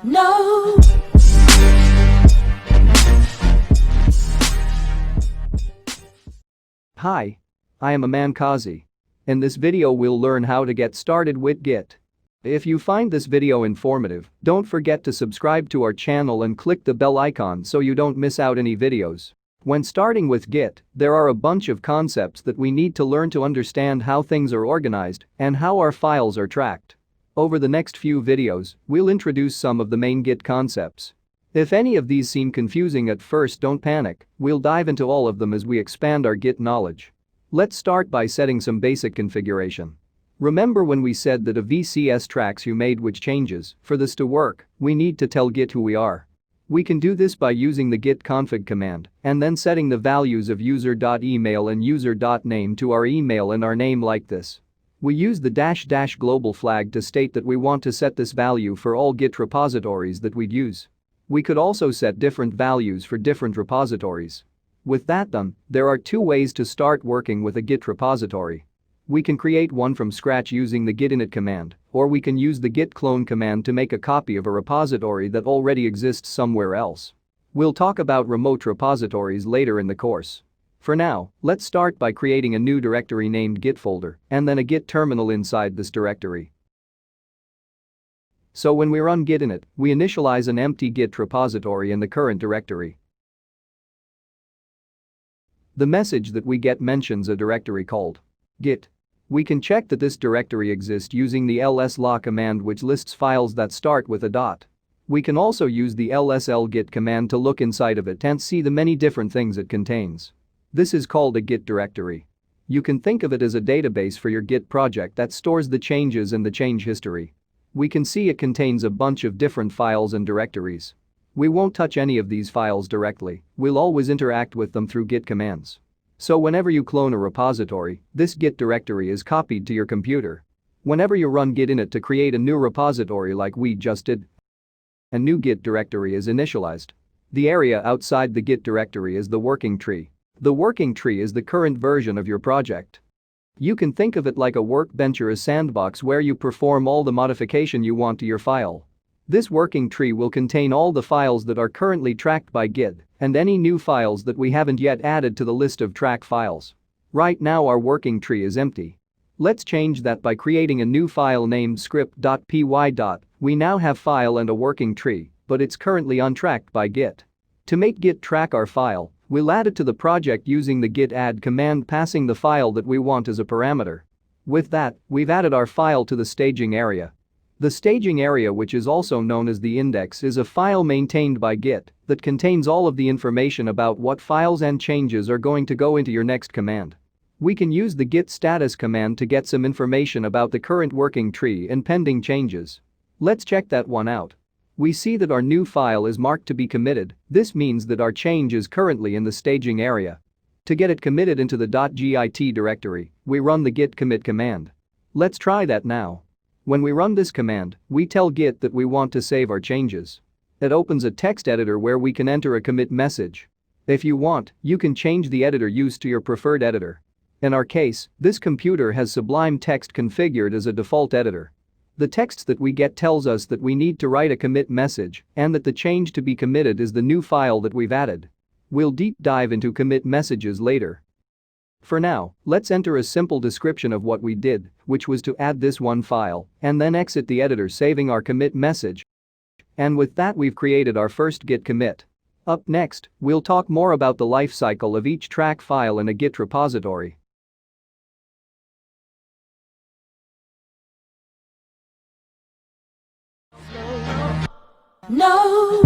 No. Hi, I am Aman Kazi. In this video we'll learn how to get started with Git. If you find this video informative, don't forget to subscribe to our channel and click the bell icon so you don't miss out any videos. When starting with Git, there are a bunch of concepts that we need to learn to understand how things are organized and how our files are tracked. Over the next few videos, we'll introduce some of the main Git concepts. If any of these seem confusing at first, don't panic, we'll dive into all of them as we expand our Git knowledge. Let's start by setting some basic configuration. Remember when we said that a VCS tracks you made which changes? For this to work, we need to tell Git who we are. We can do this by using the git config command and then setting the values of user.email and user.name to our email and our name like this. We use the -- global flag to state that we want to set this value for all Git repositories that we'd use. We could also set different values for different repositories. With that done, there are two ways to start working with a Git repository. We can create one from scratch using the git init command, or we can use the git clone command to make a copy of a repository that already exists somewhere else. We'll talk about remote repositories later in the course. For now, let's start by creating a new directory named Git folder and then a Git terminal inside this directory. So when we run git init, we initialize an empty Git repository in the current directory. The message that we get mentions a directory called Git. We can check that this directory exists using the lslaw command, which lists files that start with a dot. We can also use the lslgit command to look inside of it and see the many different things it contains. This is called a Git directory. You can think of it as a database for your Git project that stores the changes and the change history. We can see it contains a bunch of different files and directories. We won't touch any of these files directly, we'll always interact with them through git commands. So whenever you clone a repository, this Git directory is copied to your computer. Whenever you run git init to create a new repository like we just did, a new Git directory is initialized. The area outside the Git directory is the working tree. The working tree is the current version of your project. You can think of it like a workbench or a sandbox where you perform all the modification you want to your file. This working tree will contain all the files that are currently tracked by Git and any new files that we haven't yet added to the list of track files. Right now our working tree is empty. Let's change that by creating a new file named script.py. We now have file and a working tree, but it's currently untracked by Git. To make Git track our file, we'll add it to the project using the git add command, passing the file that we want as a parameter. With that, we've added our file to the staging area. The staging area, which is also known as the index, is a file maintained by Git that contains all of the information about what files and changes are going to go into your next command. We can use the Git Status Command to get some information about the current working tree and pending changes. Let's check that one out. We see that our new file is marked to be committed. This means that our change is currently in the staging area. To get it committed into the .git directory, we run the git commit command. Let's try that now. When we run this command, we tell Git that we want to save our changes. It opens a text editor where we can enter a commit message. If you want, you can change the editor used to your preferred editor. In our case, this computer has Sublime Text configured as a default editor. The text that we get tells us that we need to write a commit message and that the change to be committed is the new file that we've added. We'll deep dive into commit messages later. For now, let's enter a simple description of what we did, which was to add this one file and then exit the editor, saving our commit message. And with that, we've created our first Git commit. Up next, we'll talk more about the life cycle of each track file in a Git repository. No.